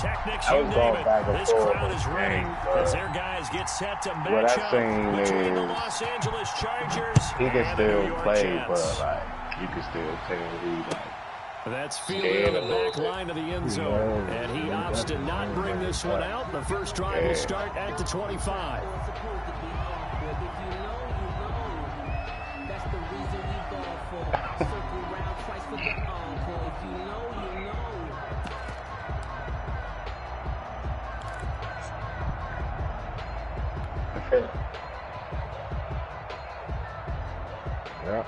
Pyrotechnics, you name it. This crowd is ready as their guys get set to match up between the Los Angeles Chargers he can and still the New York play, Jets. but like you can still tell he like. That's fielded on the back line of the end zone, and he opts to not bring this one out. The first drive will start at the 25. Yeah.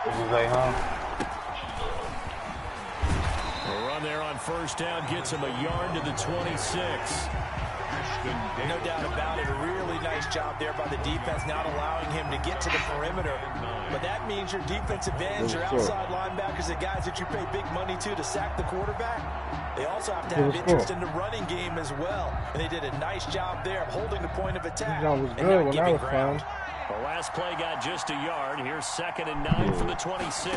What you say, huh? A run there on first down gets him a yard to the 26. No doubt about it. A really nice job there by the defense, not allowing him to get to the perimeter. But that means your defensive ends, your outside linebackers, the guys that you pay big money to sack the quarterback, they also have to have interest in the running game as well. And they did a nice job there of holding the point of attack That was and good not when giving I was ground. fine. The last play got just a yard. Here's 2nd and 9 for the 26.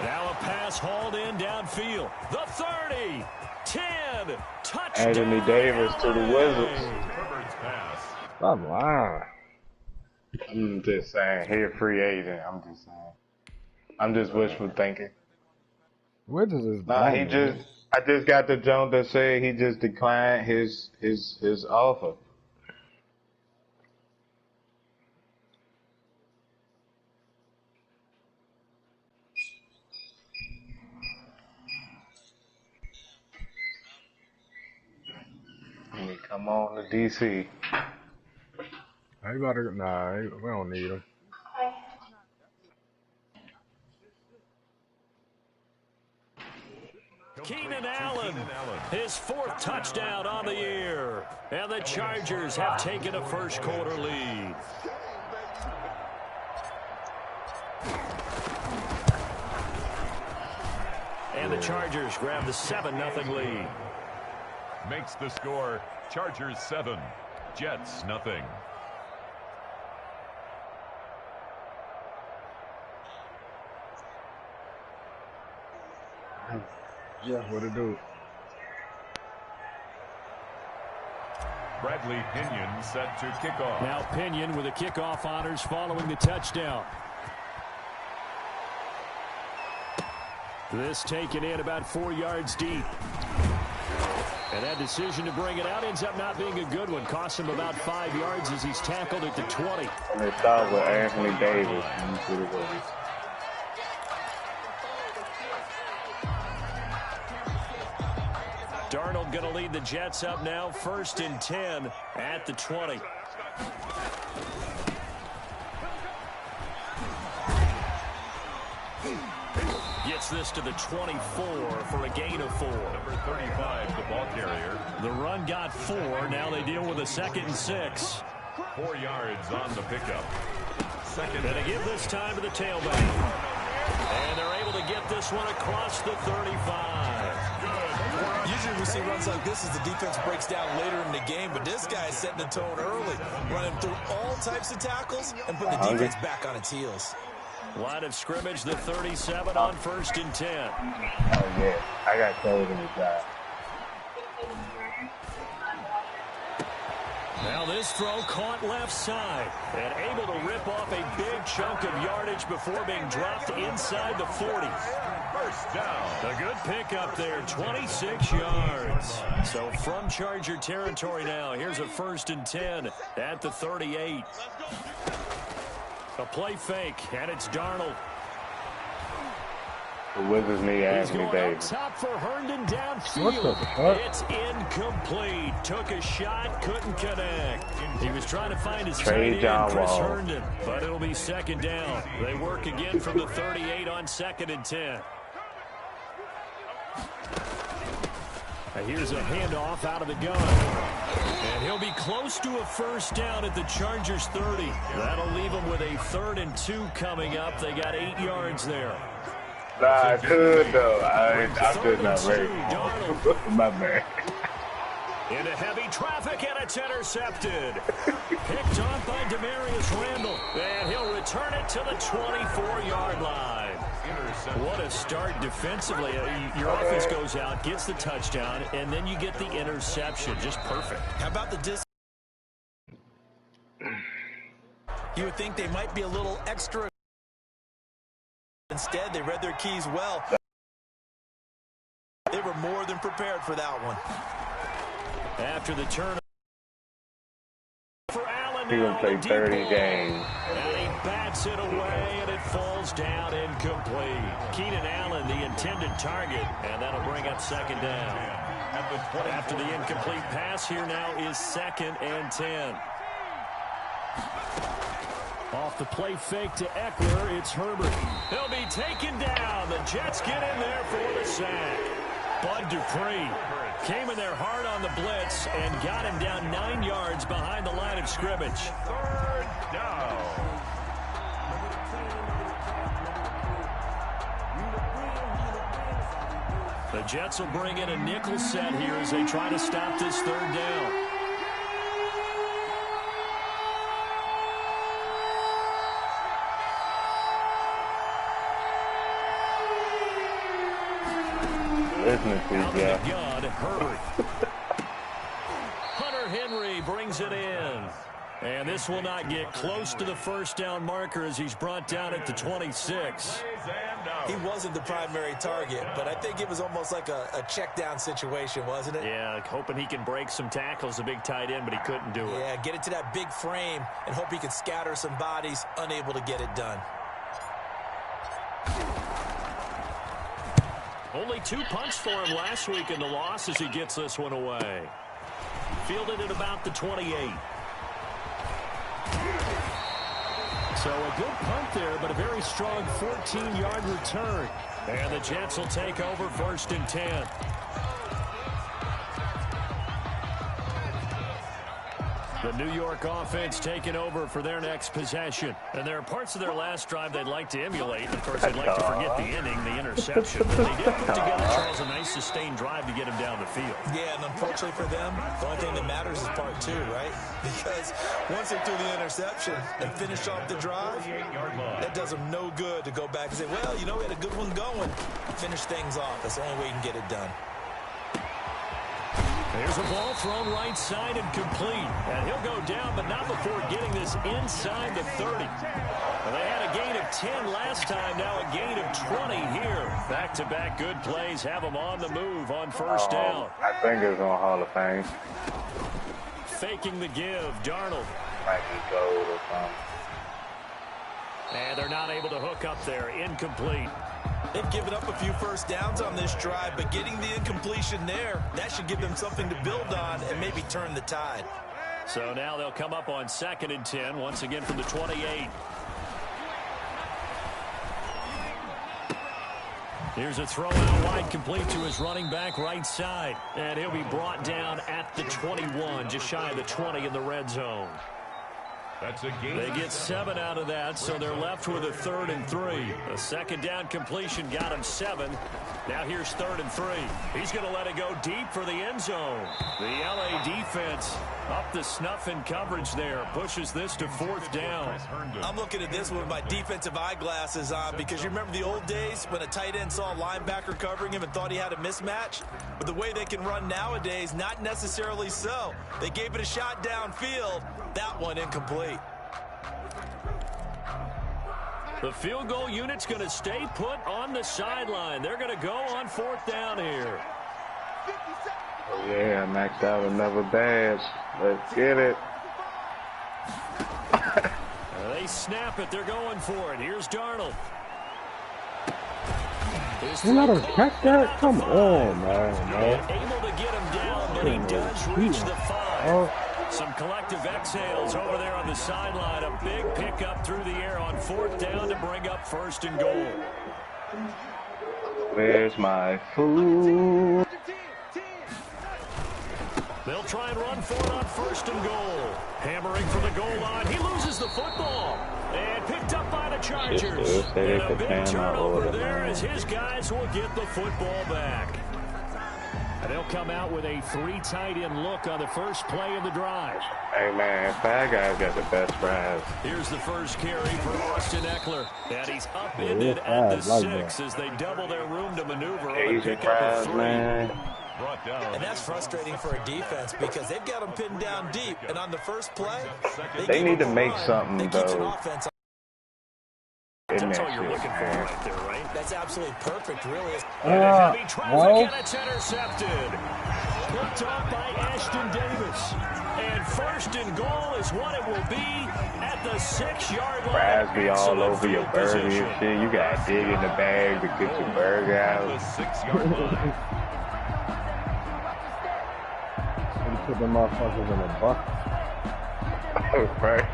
Now a pass hauled in downfield. The 30. 10. Touchdown. Anthony Davis to the Wizards. Stop lying. I'm just saying, he a free agent. I'm just saying. I'm just wishful thinking. Wizards is Nah, I just got the jump that said he just declined his offer. Come on to DC. I gotta, nah, we don't need him. Keenan Allen, his 4th touchdown on the year. And the Chargers have taken a first quarter lead. And the Chargers grab the 7-0 lead. Makes the score Chargers 7, Jets nothing. Yeah, what it do? Bradley Pinion set to kick off. Now Pinion with the kickoff honors following the touchdown. This taken in about 4 yards deep. And that decision to bring it out ends up not being a good one. Costs him about 5 yards as he's tackled at the 20. And they start with Anthony Davis. Darnold going to lead the Jets up now, 1st and 10 at the 20. Gets this to the 24 for a gain of 4. Number 35, the ball carrier. The run got 4. Now they deal with a 2nd and 6. 4 yards on the pickup. Second. And they give this time to the tailback. And they're able to get this one across the 35. Usually we see runs like this as the defense breaks down later in the game, but this guy is setting the tone early, running through all types of tackles and putting the defense back on its heels. Line of scrimmage, the 37 on 1st and 10. Oh, yeah. I got cold in the job. Now this throw caught left side and able to rip off a big chunk of yardage before being dropped inside the 40. First down. A good pickup there, 26 yards. So from Charger territory now, here's a 1st and 10 at the 38. A play fake, and it's Darnold. The Wizards need Anthony Davis. Top for Herndon downfield. It's incomplete. Took a shot, couldn't connect. He was trying to find his tight end, Chris Herndon, but it'll be 2nd down. They work again from the 38 on 2nd and 10. Now here's a handoff out of the gun. And he'll be close to a 1st down at the Chargers 30. That'll leave him with a 3rd and 2 coming up. They got 8 yards there. Nah, I could though. I'm just not ready. My man. Into heavy traffic, and it's intercepted. Picked off by Demarius Randall. And he'll return it to the 24-yard line. What a start defensively. Your offense goes out, gets the touchdown, and then you get the interception. Just perfect. How about the distance? You would think they might be a little extra. Instead, they read their keys well. They were more than prepared for that one. After the turn. For Allen, he will play 30 games. And he bats it away, and it falls down incomplete. Keenan Allen, the intended target, and that'll bring up second down. After the incomplete pass, here now is 2nd and 10. Off the play fake to Eckler, it's Herbert. He'll be taken down. The Jets get in there for the sack. Bud Dupree came in there hard on the blitz and got him down 9 yards behind the line of scrimmage. 3rd down. The Jets will bring in a nickel set here as they try to stop this 3rd down. Out of the gun, Herbert. Hunter Henry brings it in. And this will not get close to the 1st down marker as he's brought down at the 26. He wasn't the primary target, but I think it was almost like a check down situation, wasn't it? Yeah, hoping he can break some tackles, a big tight end, but he couldn't do it. Yeah, get it to that big frame and hope he can scatter some bodies, unable to get it done. Only 2 punts for him last week in the loss as he gets this one away. Fielded at about the 28. So a good punt there, but a very strong 14-yard return. And the Jets will take over 1st and 10. The New York offense taking over for their next possession. And there are parts of their last drive they'd like to emulate. Of course, they'd like to forget the ending, the interception. But they did put together, Charles, a nice sustained drive to get him down the field. Yeah, and unfortunately for them, the only thing that matters is part 2, right? Because once they threw the interception and finished off the drive, that does them no good to go back and say, well, you know, we had a good one going. Finish things off. That's the only way you can get it done. There's a ball thrown right side and complete. And he'll go down, but not before getting this inside the 30. Well, they had a gain of 10 last time, now a gain of 20 here. Back-to-back good plays have them on the move on 1st down. I think it's on Hall of Fame. Faking the give, Darnold. Might be gold or something. And they're not able to hook up there. Incomplete. They've given up a few 1st downs on this drive, but getting the incompletion there, that should give them something to build on and maybe turn the tide. So now they'll come up on 2nd and 10, once again from the 28. Here's a throw out wide, complete to his running back right side. And he'll be brought down at the 21, just shy of the 20 in the red zone. That's a gain. They get 7 out of that, so they're left with a 3rd and 3. A 2nd down completion got him 7. Now here's 3rd and 3. He's going to let it go deep for the end zone. The LA defense up the snuff in coverage there. Pushes this to 4th down. I'm looking at this with my defensive eyeglasses on because you remember the old days when a tight end saw a linebacker covering him and thought he had a mismatch? But the way they can run nowadays, not necessarily so. They gave it a shot downfield. That one incomplete. The field goal unit's going to stay put on the sideline. They're going to go on 4th down here. Oh, yeah, maxed out another badge. Let's get it. They snap it. They're going for it. Here's Darnold. You let him catch that? Come on, man. Able to get him down, but he does reach the 5. Some collective exhales over there on the sideline. A big pickup through the air on 4th down to bring up 1st and goal. Where's my food? They'll try and run for it on 1st and goal. Hammering for the goal line. He loses the football. And picked up by the Chargers. And a big turnover there as his guys will get the football back. And they'll come out with a 3 tight end look on the first play of the drive. Hey, man, Fat Guy's got the best fries. Here's the first carry for Austin Eckler. And he's upended at the 6 as they double their room to maneuver on a pickup of 3. Man. And that's frustrating for a defense because they've got them pinned down deep. And on the first play, they need to make something, though. That's all you're looking for right there, right? That's absolutely perfect, really. And a heavy traffic, and it's intercepted. Picked up by Ashton Davis. And first and goal is what it will be at the 6-yard line. Raspberry all over your burger and shit. You got to dig in the bag to get your burger out. The 6-yard line. And put the motherfuckers in a bucket. Right.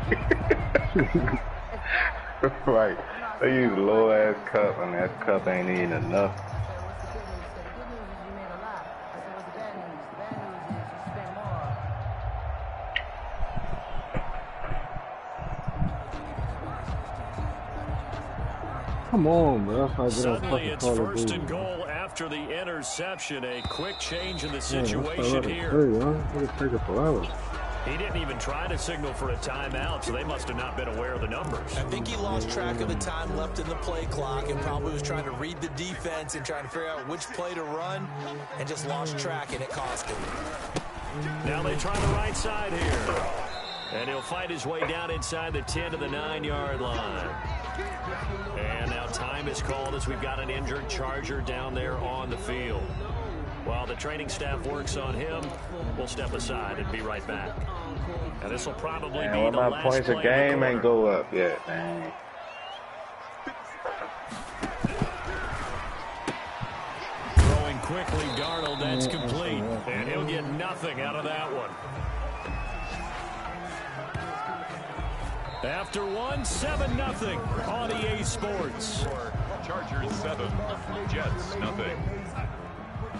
Right. They use a low ass cup, and that cup ain't even enough. Come on, bro. Suddenly it's first and goal after the interception. A quick change in the situation here. It'll take it forever. He didn't even try to signal for a timeout, so they must have not been aware of the numbers. I think he lost track of the time left in the play clock and probably was trying to read the defense and trying to figure out which play to run and just lost track, and it cost him. Now they try the right side here. And he'll fight his way down inside the 10 to the 9-yard line. And now time is called as we've got an injured Charger down there on the field. While the training staff works on him, we'll step aside and be right back. And this will probably be the last points play a game ain't go up yet, man. Throwing quickly, Darnold, that's complete. And he'll get nothing out of that one. After 7-0 on EA Sports. Chargers 7, Jets nothing.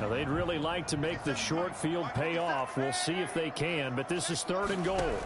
Now they'd really like to make the short field pay off. We'll see if they can, but this is 3rd and goal.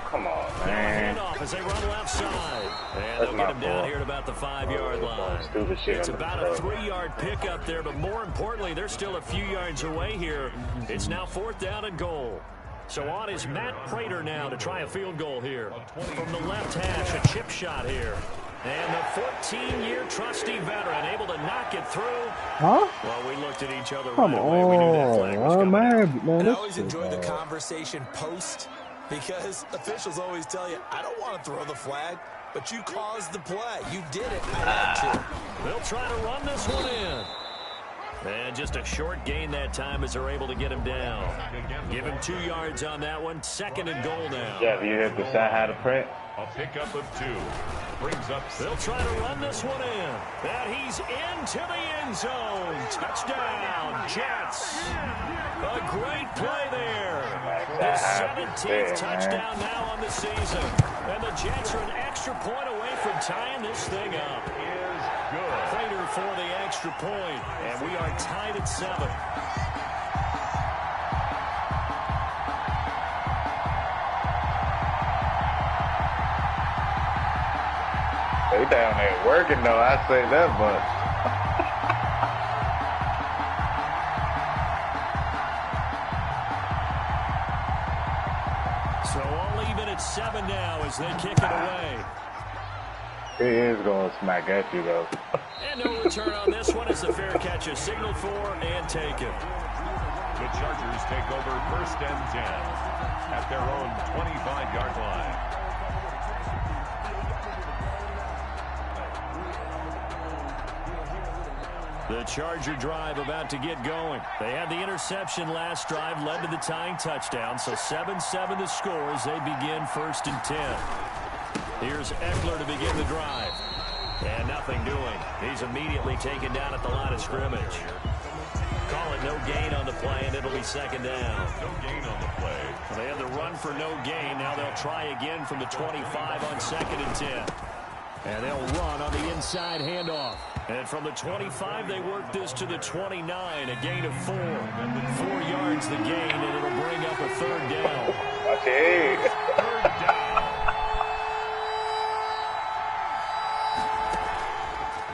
Come on, man. Handoff as they run left side. And they'll get him down here at about the 5-yard line. It's about a 3-yard pickup there, but more importantly, they're still a few yards away here. It's now 4th down and goal. So on is Matt Prater now to try a field goal here. From the left hash, a chip shot here. And the 14-year trusty veteran able to knock it through. Huh? Well, we looked at each other Come right away. We knew that on, flag was coming. man. I always enjoy the conversation post because officials always tell you, I don't want to throw the flag, but you caused the play. You did it. I had to. They'll try to run this one in. And just a short gain that time as they're able to get him down. Give him 2 yards on that one. 2nd and goal now. Yeah, you have to decide how to print. A pickup of 2. Brings up. They'll try to run this one in. And he's into the end zone. Touchdown, Jets. A great play there. His 17th touchdown now on the season. And the Jets are an extra point away from tying this thing up. Is good. Prater for the extra point. And we are tied at 7. They down there working, though. I say that much. So all even at 7 now as they kick it away. He is going to smack at you, though. And no return on this one as the fair catch is signaled for and taken. The Chargers take over 1st and 10 at their own 25-yard line. The Charger drive about to get going. They had the interception last drive, led to the tying touchdown. So 7-7 the score as they begin 1st and 10. Here's Eckler to begin the drive. And nothing doing. He's immediately taken down at the line of scrimmage. Call it no gain on the play, and it'll be 2nd down. No gain on the play. They had the run for no gain. Now they'll try again from the 25 on 2nd and 10. And they'll run on the inside handoff. And from the 25, they work this to the 29, a gain of 4. 4 yards the gain, and it'll bring up a 3rd down. Okay. 3rd down.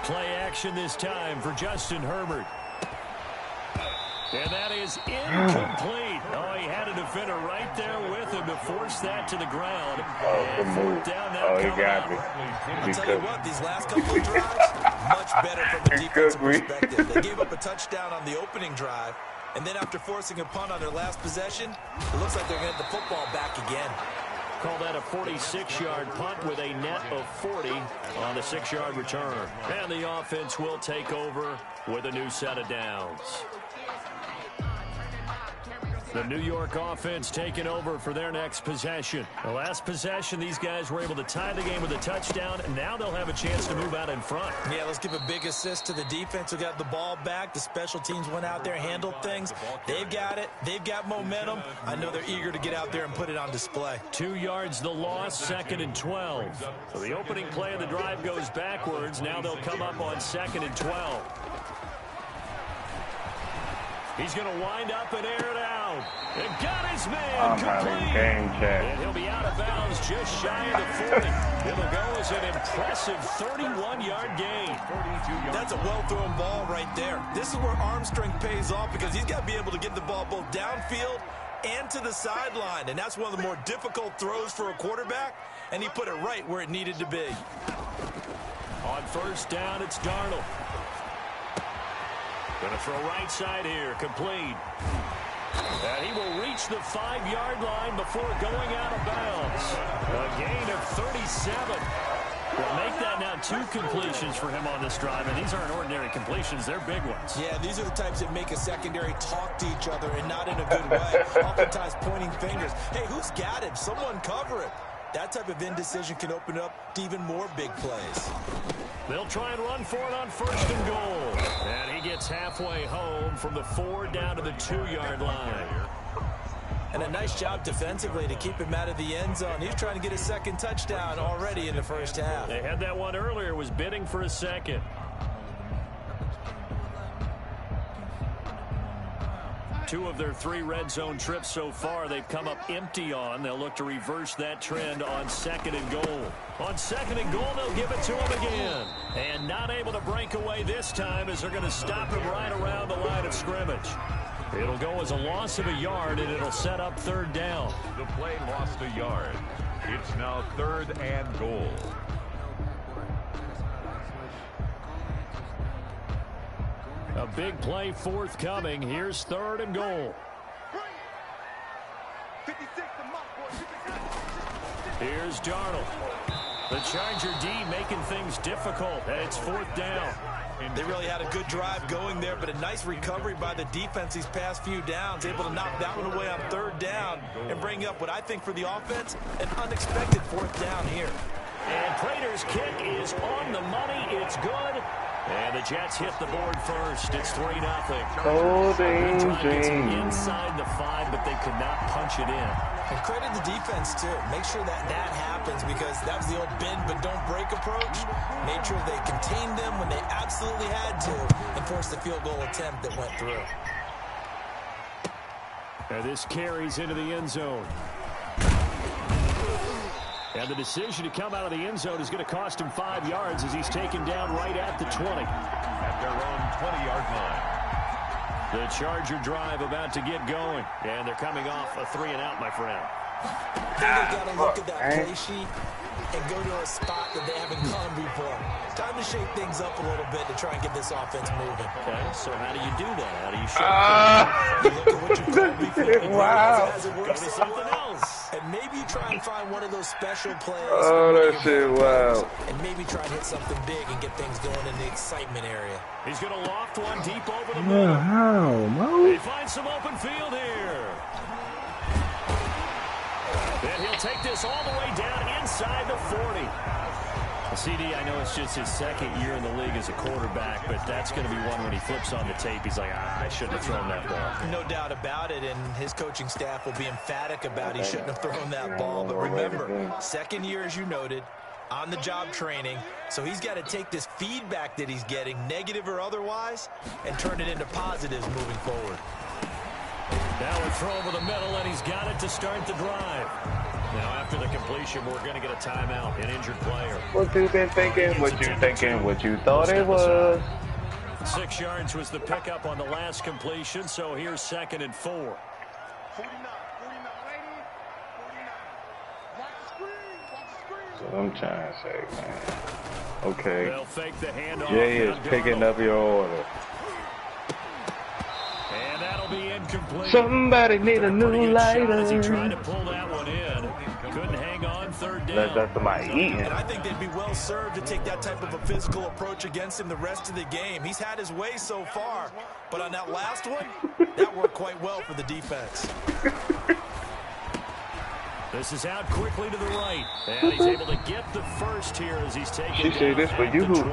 Play action this time for Justin Herbert. And that is incomplete. Oh, he had a defender right there with him to force that to the ground. Oh, move. Oh, he got me. I'll tell you what, these last couple of drives, much better from the defensive perspective. They gave up a touchdown on the opening drive, and then after forcing a punt on their last possession, it looks like they're going to get the football back again. Call that a 46-yard punt with a net of 40 on the 6-yard return. And the offense will take over with a new set of downs. The New York offense taking over for their next possession. The last possession, these guys were able to tie the game with a touchdown, and now they'll have a chance to move out in front. Yeah, let's give a big assist to the defense who got the ball back. The special teams went out there, handled things. They've got it. They've got momentum. I know they're eager to get out there and put it on display. 2 yards the loss, 2nd and 12. So the opening play of the drive goes backwards. Now they'll come up on 2nd and 12. He's going to wind up and air it out. And got his man complete. And he'll be out of bounds just shy of the 40. It'll go as an impressive 31-yard gain. That's a well-thrown ball right there. This is where arm strength pays off because he's got to be able to get the ball both downfield and to the sideline. And that's one of the more difficult throws for a quarterback. And he put it right where it needed to be. On first down, it's Darnold. Going to throw right side here, complete. And he will reach the 5-yard line before going out of bounds. A gain of 37. Well, make that now 2 completions for him on this drive, and these aren't ordinary completions. They're big ones. Yeah, these are the types that make a secondary talk to each other, and not in a good way. Oftentimes pointing fingers. Hey, who's got him? Someone cover it. That type of indecision can open up to even more big plays. They'll try and run for it on 1st and goal. And he gets halfway home from the 4 down to the 2-yard line. And a nice job defensively to keep him out of the end zone. He's trying to get a 2nd touchdown already in the first half. They had that one earlier, was bidding for a 2nd. 2 of their 3 red zone trips so far, they've come up empty on. They'll look to reverse that trend on 2nd and goal. On 2nd and goal, they'll give it to him again. And not able to break away this time as they're going to stop him right around the line of scrimmage. It'll go as a loss of a yard, and it'll set up 3rd down. The play lost a yard. It's now 3rd and goal. A big play forthcoming. Here's 3rd and goal. Here's Darnold. The Charger D making things difficult. It's 4th down. They really had a good drive going there, but a nice recovery by the defense these past few downs, able to knock that one away on 3rd down and bring up what I think for the offense, an unexpected 4th down here. And Prater's kick is on the money. It's good. And the Jets hit the board first. It's 3-0. Inside the 5, but they could not punch it in. And credit the defense, too. Make sure that happens because that was the old bend but don't break approach. Made sure they contained them when they absolutely had to and forced the field goal attempt that went through. And this carries into the end zone. And the decision to come out of the end zone is going to cost him 5 yards as he's taken down right at the 20. At their own 20-yard line. The Charger drive about to get going. And they're coming off a 3-and-out, my friend. Then they've got to look at that play sheet and go to a spot that they haven't gone before. Time to shake things up a little bit to try and get this offense moving. Okay, so how do you do that? How do you shake you look at what you called before. Wow. As it works something else. And maybe you try and find one of those special plays. Oh, that shit, wow. And maybe try and hit something big and get things going in the excitement area. He's going to loft one deep over the middle. They find some open field here. And he'll take this all the way down inside the 40. CD, I know it's just his 2nd year in the league as a quarterback, but that's going to be one when he flips on the tape. He's like, I shouldn't have thrown that ball. No doubt about it, and his coaching staff will be emphatic about he shouldn't have thrown that ball. But remember, 2nd year, as you noted, on-the-job training, so he's got to take this feedback that he's getting, negative or otherwise, and turn it into positives moving forward. Now a throw over the middle, and he's got it to start the drive. Now after the completion, we're going to get a timeout, an injured player. What you been thinking? What you thinking? What you thought it was? 6 yards was the pickup on the last completion, so here's 2nd and 4. So I'm trying to say, man. Okay. They'll fake the handoff. Jay is picking up your order. And that'll be incomplete. Somebody need a new lighter. As he tried to pull that one in. Couldn't hang on 3rd down. That's somebody eating. And I think they'd be well served to take that type of a physical approach against him the rest of the game. He's had his way so far, but on that last one, that worked quite well for the defense. This is out quickly to the right. And he's able to get the first here as he's taken She said this for you. 25.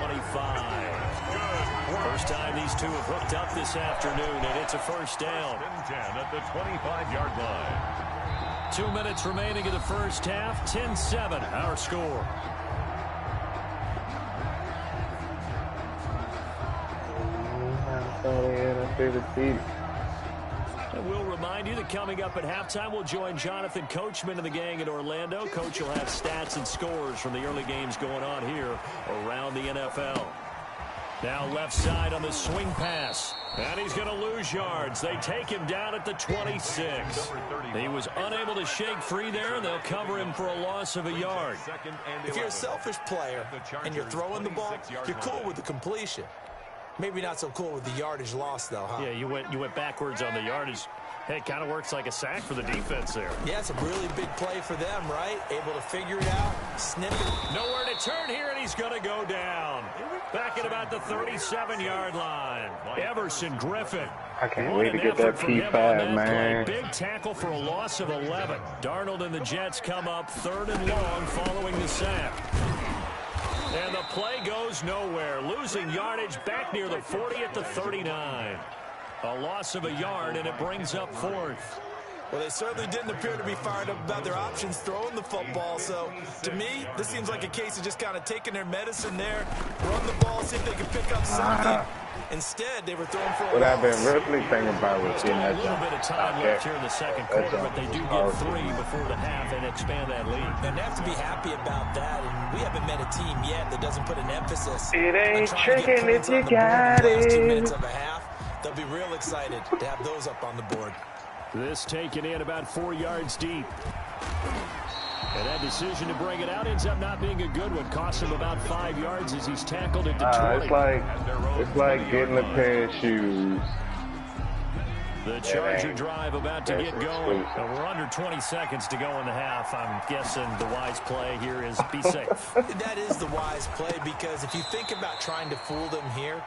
First time these two have hooked up this afternoon, and it's a first down. 10 at the 25-yard line. 2 minutes remaining in the first half. 10-7, our score. And we'll remind you that coming up at halftime, we'll join Jonathan Coachman and the gang in Orlando. Coach will have stats and scores from the early games going on here around the NFL. Now left side on the swing pass. And he's going to lose yards. They take him down at the 26. He was unable to shake free there, and they'll cover him for a loss of a yard. If you're a selfish player and you're throwing the ball, you're cool with the completion. Maybe not so cool with the yardage loss, though, huh? Yeah, you went backwards on the yardage. Hey, it kind of works like a sack for the defense there. Yeah, it's a really big play for them, right? Able to figure it out, snip it. Nowhere to turn here, and he's going to go down. Back at about the 37-yard line. Everson Griffin. I can't wait to get that P5, man. Big tackle for a loss of 11. Darnold and the Jets come up 3rd and long following the sack. And the play goes nowhere. Losing yardage back near the 40 at the 39. A loss of a yard, and it brings up 4th. Well, they certainly didn't appear to be fired up about their options throwing the football. So, to me, this seems like a case of just kind of taking their medicine there, run the ball, see if they can pick up something. Instead, they were throwing for a What I've loss. been really thinking about was getting A that little bit of time left here in the second quarter, but they do get 3 before the half and expand that lead. And they have to be happy about that. And we haven't met a team yet that doesn't put an emphasis. It ain't on trying to get tricking if points on you the board got in the last 2 minutes it. of a half. They'll be real excited to have those up on the board. This taken in about 4 yards deep. And that decision to bring it out ends up not being a good one. Costs him about 5 yards as he's tackled at the 20. It's like getting a pair of shoes. The Charger drive about to get going. And we're under 20 seconds to go in the half. I'm guessing the wise play here is be safe. That is the wise play, because if you think about trying to fool them here,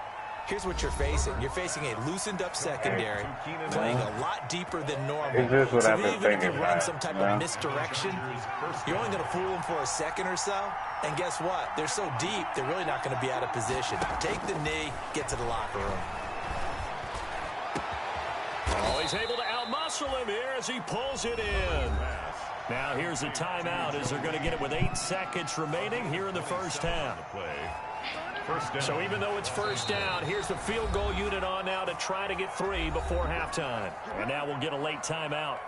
here's what you're facing. You're facing a loosened up secondary, playing a lot deeper than normal. Is this what so I've been even if you thinking run about? some type of misdirection, you're only going to fool them for a second or so. And guess what? They're so deep, they're really not going to be out of position. Take the knee, get to the locker room. Oh, he's able to outmuscle him here as he pulls it in. Now here's a timeout as they're going to get it with 8 seconds remaining here in the first half. So even though it's first down, here's the field goal unit on now to try to get 3 before halftime. And now we'll get a late timeout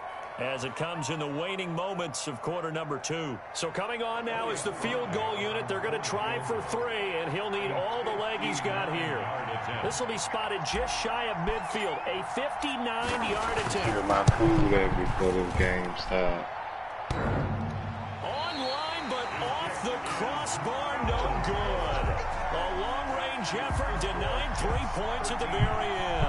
as it comes in the waning moments of quarter number 2. So coming on now is the field goal unit. They're going to try for 3, and he'll need all the leg he's got here. This will be spotted just shy of midfield, a 59-yard attempt. Get my food there before this game starts. Online, but off the crossbar, no good. A long-range effort denied 3 points at the very end.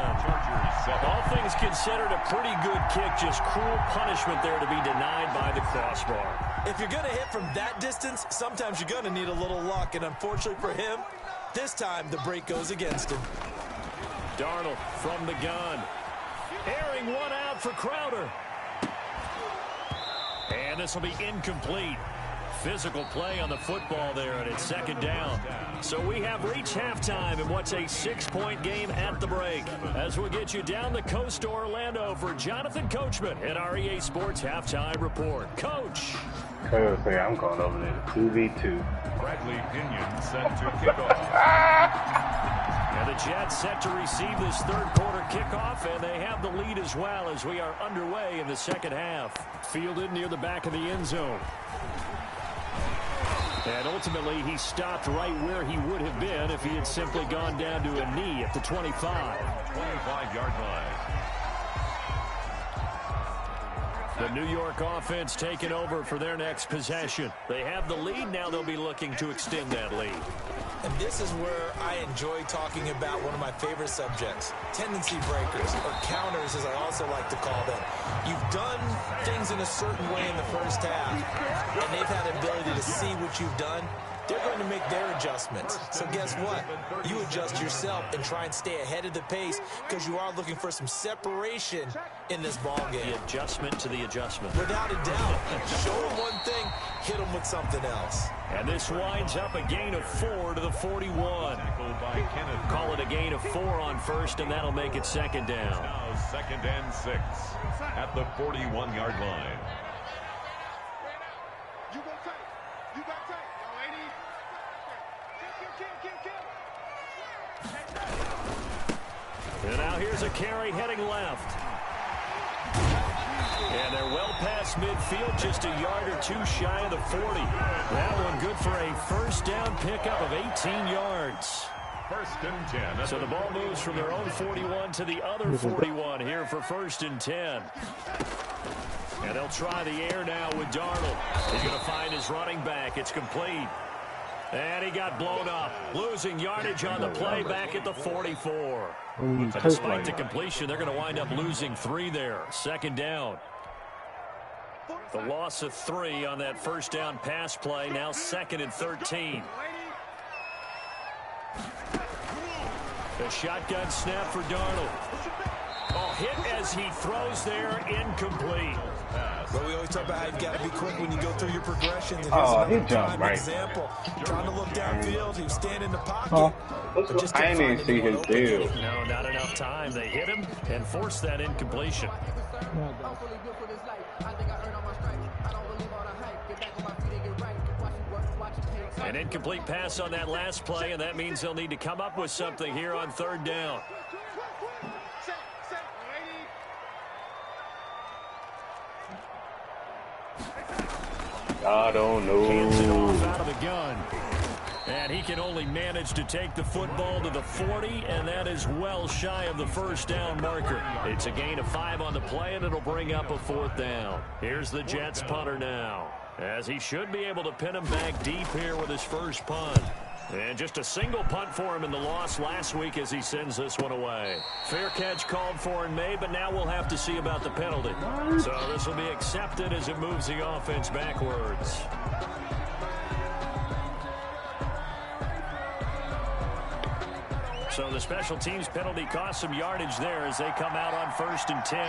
All things considered, a pretty good kick, just cruel punishment there to be denied by the crossbar. If you're going to hit from that distance, sometimes you're going to need a little luck. And unfortunately for him, this time the break goes against him. Darnold from the gun. Airing one out for Crowder. And this will be incomplete. Physical play on the football there, and it's second down. So we have reached halftime in what's a 6-point game at the break. As we'll get you down the coast to Orlando for Jonathan Coachman at our EA Sports Halftime Report. Coach. I'm going over there to 2v2. Bradley Pinion set to kick off. And the Jets set to receive this third quarter kickoff, and they have the lead as well as we are underway in the second half. Fielded near the back of the end zone. And ultimately, he stopped right where he would have been if he had simply gone down to a knee at the 25. 25-yard line. The New York offense taking over for their next possession. They have the lead. Now they'll be looking to extend that lead. And this is where I enjoy talking about one of my favorite subjects, tendency breakers, or counters as I also like to call them. You've done things in a certain way in the first half, and they've had the ability to see what you've done. They're going to make their adjustments. So guess what? You adjust yourself and try and stay ahead of the pace because you are looking for some separation in this ball game. The adjustment to the adjustment. Without a doubt. Show them one thing, hit them with something else. And this winds up a gain of 4 to the 41. Call it a gain of 4 on first, and that'll make it second down. Now 2nd and 6 at the 41-yard line. And now here's a carry heading left. And they're well past midfield, just a yard or two shy of the 40. That one good for a first down pickup of 18 yards. 1st and 10. So the ball moves from their own 41 to the other 41 here for 1st and 10. And they'll try the air now with Darnold. He's going to find his running back. It's complete. And he got blown up, losing yardage on the play back at the 44. But despite the completion, they're going to wind up losing 3 there. 2nd down. The loss of 3 on that first down pass play. Now 2nd and 13. The shotgun snap for Darnold. Oh, hit as he throws there, incomplete. But we always talk about how you've got to be quick when you go through your progressions. And he here's jumped prime right. example. Trying to look downfield, he was standing in the pocket. But just I didn't even see his deal. No, not enough time. They hit him and forced that incompletion. An incomplete pass on that last play, and that means they'll need to come up with something here on 3rd down. I don't know. Hands it off out of the gun. And he can only manage to take the football to the 40, and that is well shy of the first down marker. It's a gain of 5 on the play, and it'll bring up a 4th down. Here's the Jets punter now, as he should be able to pin him back deep here with his first punt. And just a single punt for him in the loss last week as he sends this one away. Fair catch called for and made, but now we'll have to see about the penalty. So this will be accepted as it moves the offense backwards. So the special teams penalty cost some yardage there as they come out on 1st and 10.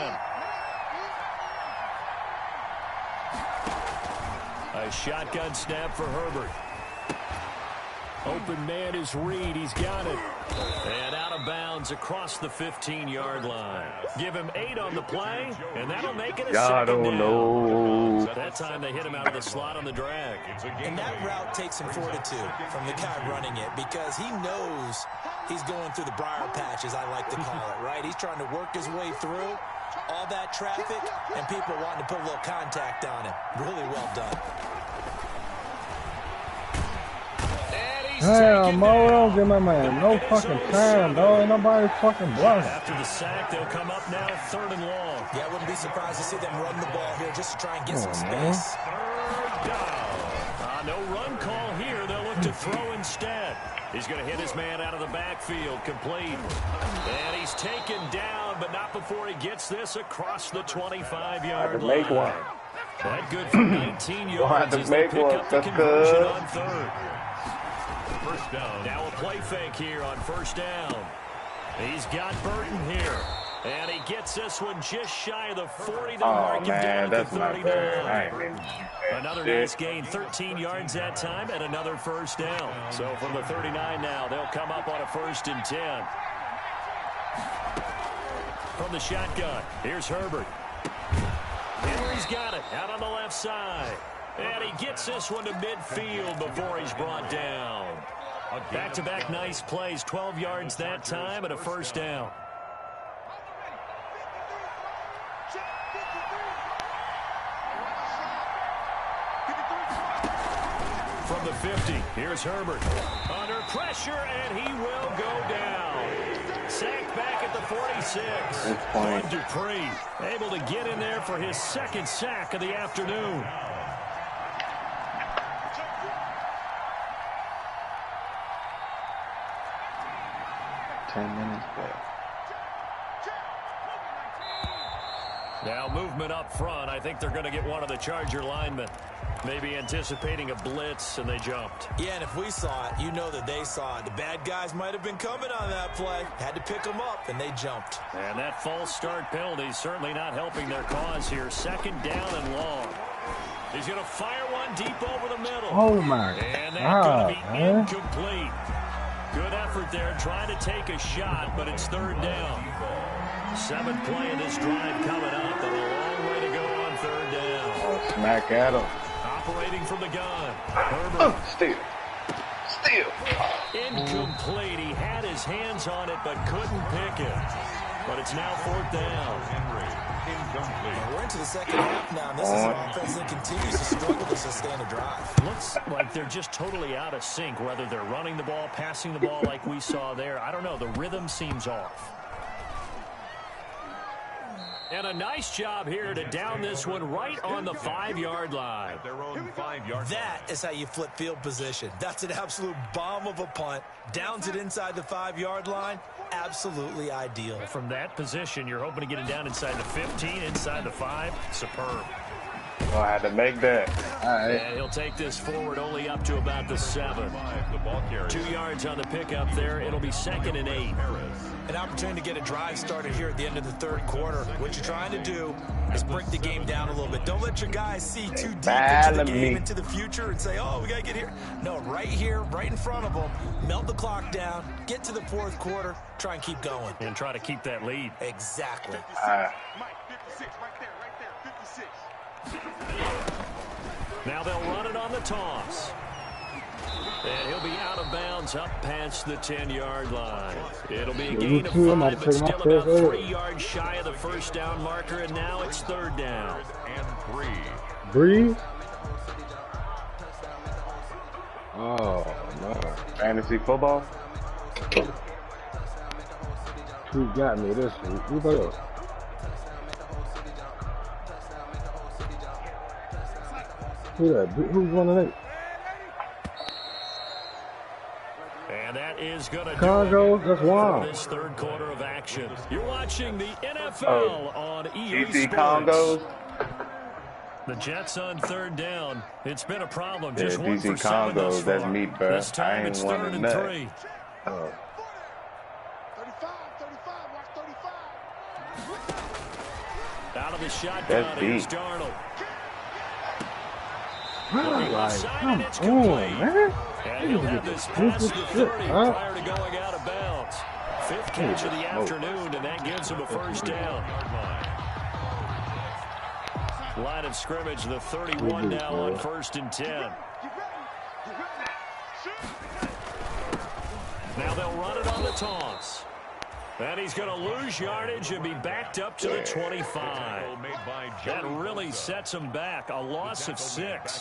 A shotgun snap for Herbert. Open man is Reed. He's got it. And out of bounds across the 15-yard line. Give him 8 on the play, and that'll make it a second down. Know. That time they hit him out of the slot on the drag. And that route takes some fortitude from the guy running it because he knows he's going through the briar patch, as I like to call it, right? He's trying to work his way through all that traffic and people wanting to put a little contact on him. Really well done. Hell, Mo, don't give my man no fucking time, dog. Ain't nobody fucking blocking. After the sack, they'll come up now 3rd and long. Yeah, I wouldn't be surprised to see them run the ball here just to try and get some space. 3rd down. No run call here. They'll look to throw instead. He's going to hit his man out of the backfield, complete. And he's taken down, but not before he gets this across the 25-yard line. Make one. That good for 19 yards to as they make pick one. up the That's conversion good. on 3rd. First down. Now a play fake here on 1st down. He's got Burton here. And he gets this one just shy of the 40. They'll mark him down at the 39. Another nice gain, 13 yards that time, and another 1st down. So from the 39 now, they'll come up on a 1st and 10. From the shotgun, here's Herbert. Henry's got it out on the left side. And he gets this one to midfield before he's brought down. Back-to-back nice plays, 12 yards that time and a 1st down. From the 50. Here's Herbert. Under pressure, and he will go down. Sacked back at the 46. Bud Dupree able to get in there for his second sack of the afternoon. Now movement up front. I think they're going to get one of the Charger linemen. Maybe anticipating a blitz, and they jumped. Yeah, and if we saw it, you know that they saw it. The bad guys might have been coming on that play. Had to pick them up, and they jumped. And that false start penalty certainly not helping their cause here. Second down and long. He's going to fire one deep over the middle. Oh, my And that's God, going to be incomplete. Good effort there, trying to take a shot, but it's third down. 7th play in this drive coming up, but a long way to go on third down. Oh, smack at him. Operating from the gun. Herbert. Steal. Incomplete. He had his hands on it, but couldn't pick it. But it's now 4th down. Incomplete. We're into the second half now, and this is an offense that continues to struggle to sustain a drive. Looks like they're just totally out of sync, whether they're running the ball, passing the ball like we saw there. I don't know. The rhythm seems off. And a nice job here to down this one right on the 5-yard line. At their own 5-yard That is how you flip field position. That's an absolute bomb of a punt. Downs it inside the 5-yard line. Absolutely ideal. From that position, you're hoping to get it down inside the 15, inside the 5. Superb. Oh, I had to make that. All right. And he'll take this forward only up to about the 7. 2 yards on the pickup there. It'll be 2nd and 8. An opportunity to get a drive started here at the end of the third quarter. What you're trying to do is break the game down a little bit. Don't let your guys see too deep into the game, into the future, and say, oh, we got to get here. No, right here, right in front of them, melt the clock down, get to the 4th quarter, try and keep going. And try to keep that lead. Exactly. Now they'll run it on the toss. And he'll be out of bounds up past the 10-yard line. It'll be a gain of 5, but still about 3 yards shy of the first down marker, and now it's third down. and 3. Breeze? Oh, no. Fantasy football? Who got me this week? Who else? Who that? Who's running it? And that is going to Congo, that's wild. for this third quarter of action. You're watching the NFL on EA DC Sports. Congos? The Jets on third down. It's been a problem. Just Yeah, one DC for 7 thus Congos, that's far. me, bro. This I time ain't it's one third of and that. 3. Out of the shotgun, That's here's deep. Darnold. Like, come It's on, complete. man. And he'll have this past the 30 prior to going out of bounds. 5th catch of the afternoon, and that gives him a first down. Line of scrimmage, the 31 now on 1st and 10. Now they'll run it on the toss. And he's going to lose yardage and be backed up to the 25. That really sets him back. A loss of 6.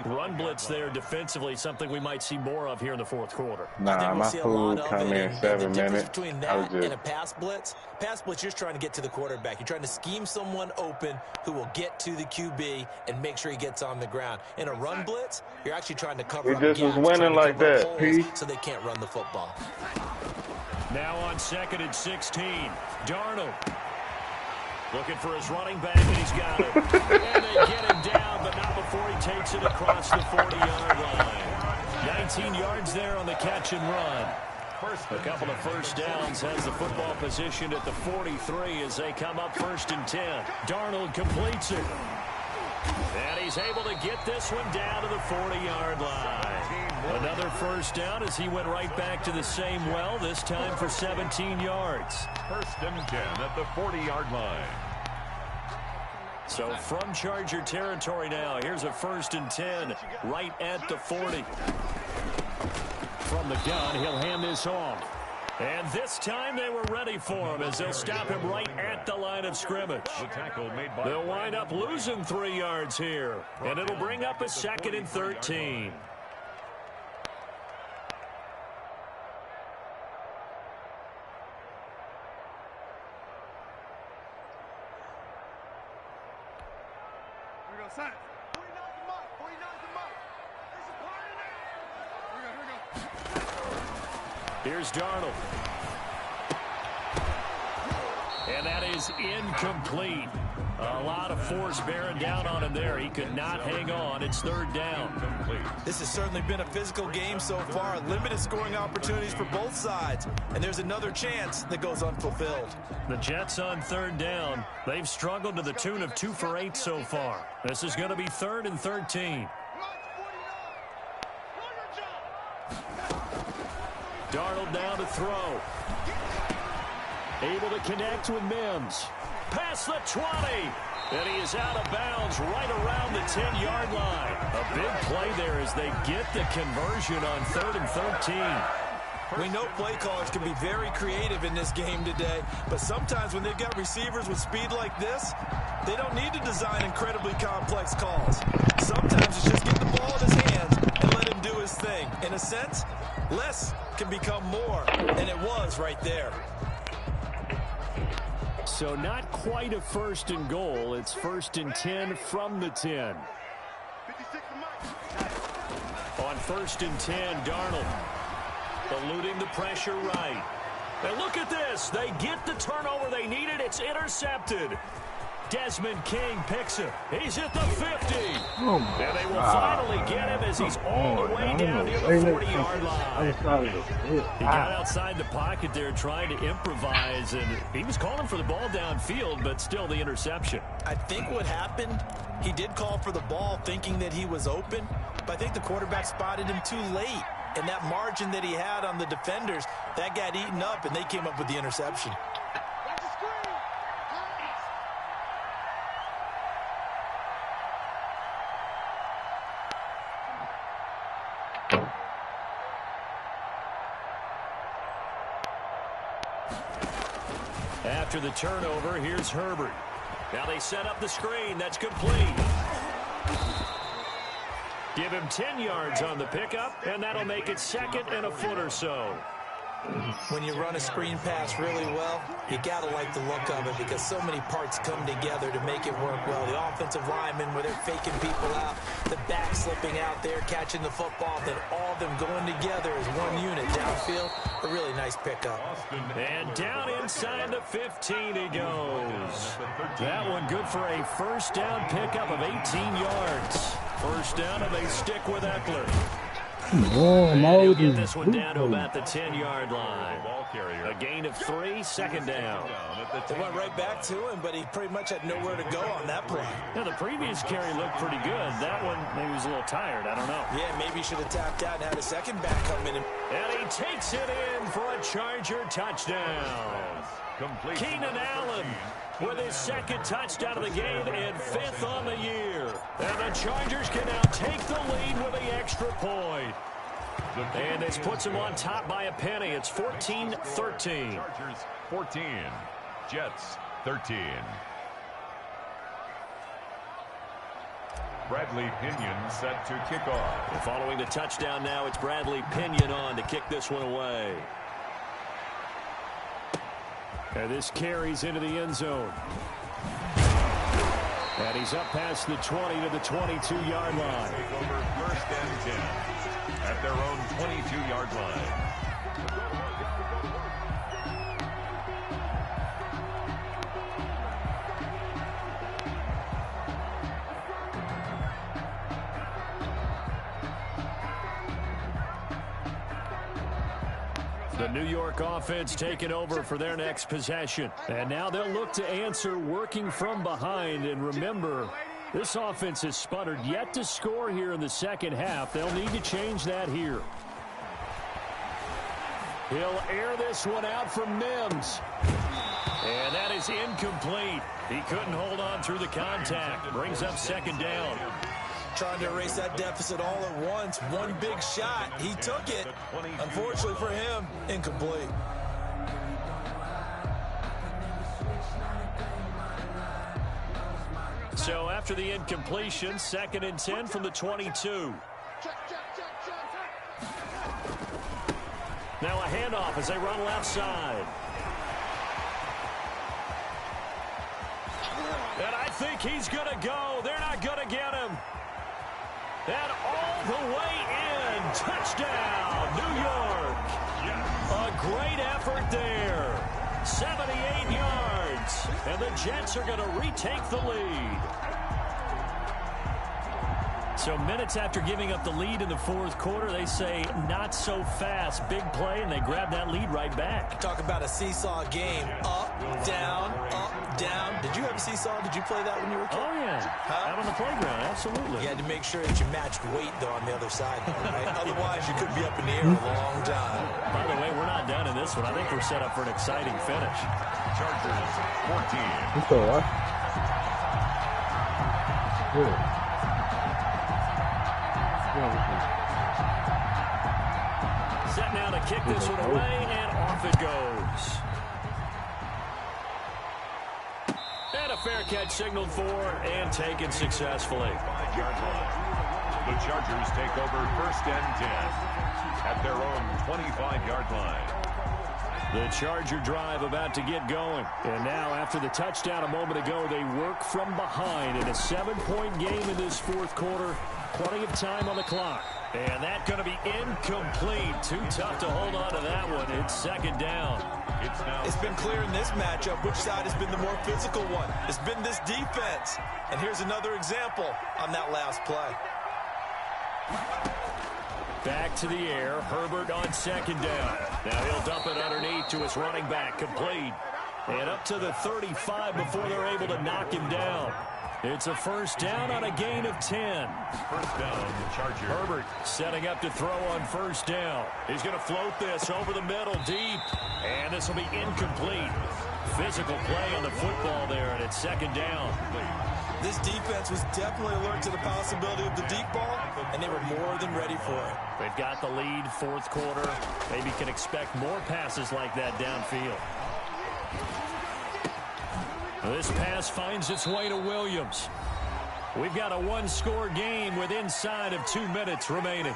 Run blitz there defensively, something we might see more of here in the 4th quarter. Nah, my food come in 7 The difference minutes. between I that was just and a pass blitz, you're just trying to get to the quarterback. You're trying to scheme someone open who will get to the QB and make sure he gets on the ground. In a run blitz, you're actually trying to cover We up just was gaps, winning trying to like cover up that, holes P. so they can't run the football. Now on 2nd and 16, Darnold looking for his running back, and he's got it. And they get him down, but not before he takes it across the 40-yard line. 19 yards there on the catch and run. A couple of first downs, has the football positioned at the 43 as they come up 1st and 10. Darnold completes it. And he's able to get this one down to the 40-yard line. Another first down as he went right back to the same well, this time for 17 yards. 1st and 10 at the 40-yard line. So from Charger territory now, here's a 1st and 10 right at the 40. From the gun, he'll hand this off. And this time they were ready for him as they'll stop him right at the line of scrimmage. The tackle made by They'll wind up losing 3 yards here, and it'll bring up a 2nd and 13. Here's Darnold. And that is incomplete. A lot of force bearing down on him there. He could not hang on. It's third down. This has certainly been a physical game so far. Limited scoring opportunities for both sides. And there's another chance that goes unfulfilled. The Jets on third down. They've struggled to the tune of 2 for 8 so far. This is going to be 3rd and 13. Darnold down to throw. Able to connect with Mims. Past the 20. And he is out of bounds right around the 10-yard line. A big play there as they get the conversion on 3rd and 13. We know play callers can be very creative in this game today, but sometimes when they've got receivers with speed like this, they don't need to design incredibly complex calls. Sometimes it's just get the ball in his hands and let him do his thing. In a sense, less can become more, and it was right there. So not quite a 1st and goal. It's 1st and 10 from the 10. On 1st and 10, Darnold eluding the pressure right. And look at this. They get the turnover they needed. It's intercepted. Desmond King picks him. He's at the 50. Oh and they will finally get him as he's all the way down near the 40-yard line. He got outside the pocket there trying to improvise, and he was calling for the ball downfield, but still the interception. I think what happened, he did call for the ball thinking that he was open, but I think the quarterback spotted him too late. And that margin that he had on the defenders, that got eaten up, and they came up with the interception. After the turnover, here's Herbert. Now they set up the screen. That's complete. Give him 10 yards on the pickup, and that'll make it 2nd and a foot or so. When you run a screen pass really well, you got to like the look of it because so many parts come together to make it work well. The offensive linemen, where they're faking people out, the back slipping out there, catching the football, then all of them going together as one unit downfield. A really nice pickup. And down inside the 15 he goes. That one good for a 1st down pickup of 18 yards. 1st down, and they stick with Eckler. And he'll get this one down to about the 10-yard line. A gain of 3, 2nd down. They went right back to him, but he pretty much had nowhere to go on that play. Now, the previous carry looked pretty good. That one, maybe he was a little tired. I don't know. Yeah, maybe he should have tapped out and had a second back come in. And he takes it in for a Charger touchdown. Keenan Allen with his 2nd touchdown of the game and 5th on the year. And the Chargers can now take the lead with the extra point. And this puts them on top by a penny. It's 14-13. Chargers 14, Jets 13. Bradley Pinion set to kick off. And following the touchdown now, it's Bradley Pinion on to kick this one away. And this carries into the end zone. And he's up past the 20 to the 22-yard line. Take over 1st and 10 at their own 22-yard line. The New York offense taking over for their next possession. And now they'll look to answer working from behind. And remember, this offense has sputtered yet to score here in the 2nd half. They'll need to change that here. He'll air this one out for Mims. And that is incomplete. He couldn't hold on through the contact. Brings up 2nd down. Trying to erase that deficit all at once. One big shot. He took it. Unfortunately for him, incomplete. So after the incompletion, 2nd and 10 from the 22. Now a handoff as they run left side. And I think he's going to go. They're not going to get him. And all the way in. Touchdown, New York. A great effort there. 78 yards. And the Jets are going to retake the lead. So minutes after giving up the lead in the fourth quarter, they say not so fast. Big play, and they grab that lead right back. Talk about a seesaw game. Up, down, up, down. Did you have a seesaw? Did you play that when you were a kid? Oh, yeah. Out on the playground, absolutely. You had to make sure that you matched weight, though, on the other side, right? Otherwise, you could be up in the air a long time. By the way, we're not done in this one. I think we're set up for an exciting finish. Chargers 14. You still what? Good. Set now to kick this one away, and off it goes. And a fair catch signaled for and taken successfully. 5-yard line. The Chargers take over 1st and 10 at their own 25-yard line. The Charger drive about to get going. And now, after the touchdown a moment ago, they work from behind in a 7-point game in this fourth quarter. Plenty of time on the clock. And that's going to be incomplete. Too tough to hold on to that one. It's 2nd down. It's been clear in this matchup which side has been the more physical one. It's been this defense. And here's another example on that last play. Back to the air. Herbert on 2nd down. Now he'll dump it underneath to his running back. Complete. And up to the 35 before they're able to knock him down. It's a 1st down on a gain of 10. 1st down, Chargers. Herbert setting up to throw on 1st down. He's going to float this over the middle deep. And this will be incomplete. Physical play on the football there, and it's 2nd down. This defense was definitely alert to the possibility of the deep ball, and they were more than ready for it. They've got the lead, fourth quarter. Maybe can expect more passes like that downfield. This pass finds its way to Williams. We've got a one-score game with inside of 2 minutes remaining.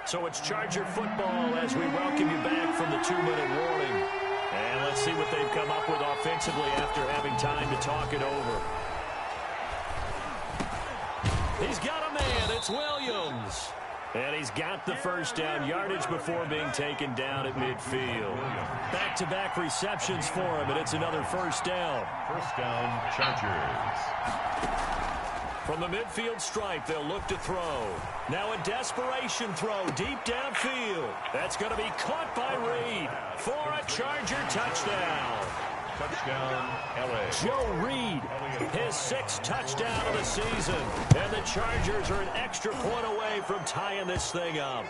So it's Charger football as we welcome you back from the 2-minute warning. And let's see what they've come up with offensively after having time to talk it over. He's got a man. It's Williams. And he's got the 1st down yardage before being taken down at midfield. Back-to-back receptions for him, and it's another 1st down. 1st down, Chargers. From the midfield stripe, they'll look to throw. Now a desperation throw deep downfield. That's going to be caught by Reed for a Charger touchdown. Touchdown, L.A. Joe Reed, his 6th touchdown of the season. And the Chargers are an extra point away from tying this thing up.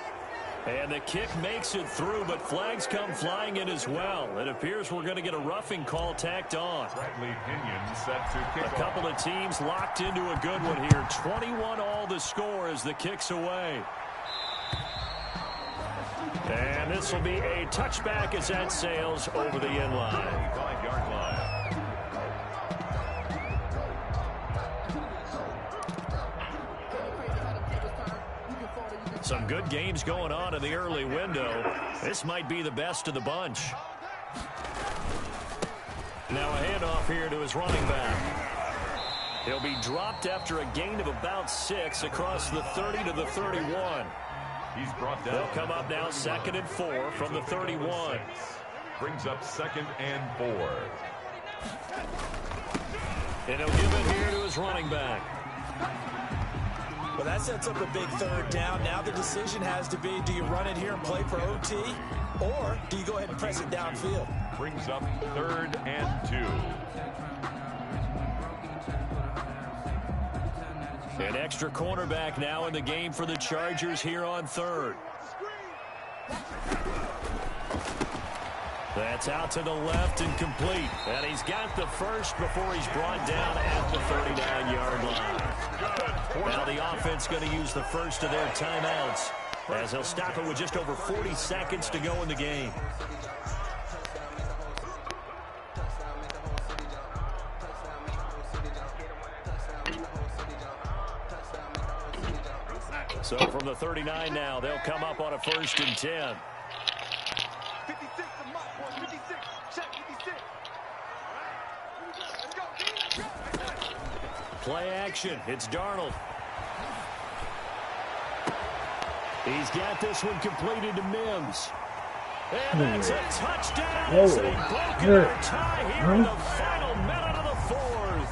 And the kick makes it through, but flags come flying in as well. It appears we're going to get a roughing call tacked on. Bradley Pinion set to kick A couple of teams locked into a good one here. 21 all the score as the kick's away. And this will be a touchback as that sails over the end line. 5-yard line. Some good games going on in the early window. This might be the best of the bunch. Now a handoff here to his running back. He'll be dropped after a gain of about 6 across the 30 to the 31. He's brought down. They'll come up now 2nd and 4 from the 31. Brings up 2nd and 4. And he'll give it here to his running back. Well, that sets up a big 3rd down. Now the decision has to be, do you run it here and play for OT, or do you go ahead and press it downfield? Brings up 3rd and 2. An extra cornerback now in the game for the Chargers here on 3rd. That's out to the left and complete. And he's got the 1st before he's brought down at the 39-yard line. Now the offense going to use the 1st of their timeouts as they'll stop it with just over 40 seconds to go in the game. So from the 39 now, they'll come up on a 1st and 10. Play action. It's Darnold. He's got this one completed to Mims. And that's a touchdown as they broke our tie here in the final minute of the fourth.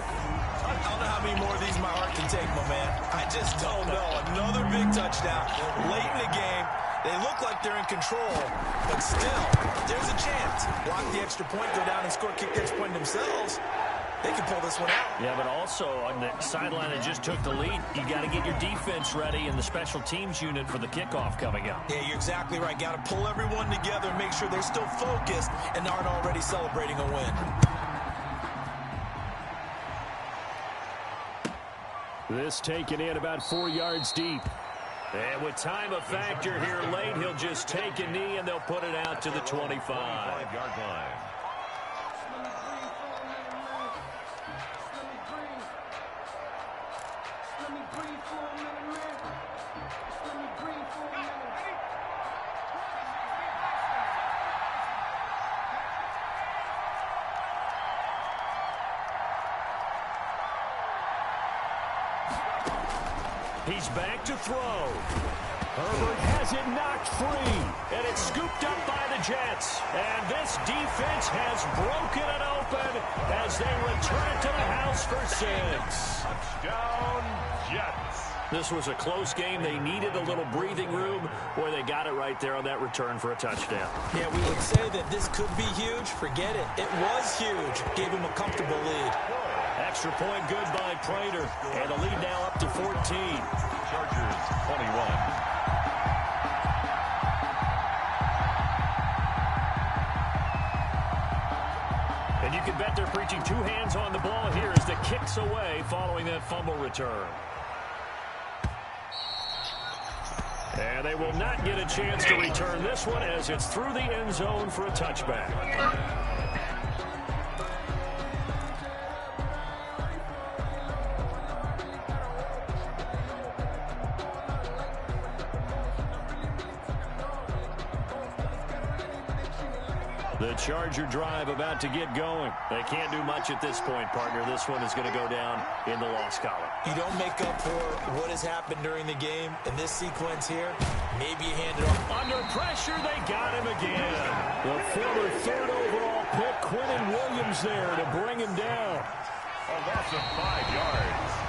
I don't know how many more of these my heart can take, my man. I just don't know. Another big touchdown late in the game. They look like they're in control, but still, there's a chance. Block the extra point, go down and score, kick the extra point themselves. They can pull this one out. Yeah, but also on the sideline that just took the lead, you got to get your defense ready and the special teams unit for the kickoff coming up. Yeah, you're exactly right. Got to pull everyone together and make sure they're still focused and aren't already celebrating a win. This taken in about 4 yards deep. And with time a factor here late, he'll just take a knee and they'll put it out to the 25-yard line. He's back to throw. Herbert has it knocked free, and it's scooped up by the Jets. And this defense has broken it open as they return it to the house for 6. Touchdown, Jets. This was a close game. They needed a little breathing room where they got it right there on that return for a touchdown. Yeah, we would say that this could be huge. Forget it. It was huge. Gave him a comfortable lead. Extra point good by Prater. And the lead now up to 14. Chargers 21. And you can bet they're preaching 2 hands on the ball here as the kick's away following that fumble return. And they will not get a chance to return this one as it's through the end zone for a touchback. The Charger drive about to get going. They can't do much at this point, partner. This one is going to go down in the loss column. You don't make up for what has happened during the game. In this sequence here, maybe you hand it off. Under pressure, they got him again. The former 3rd overall pick, Quinnen Williams there to bring him down. A loss of 5 yards.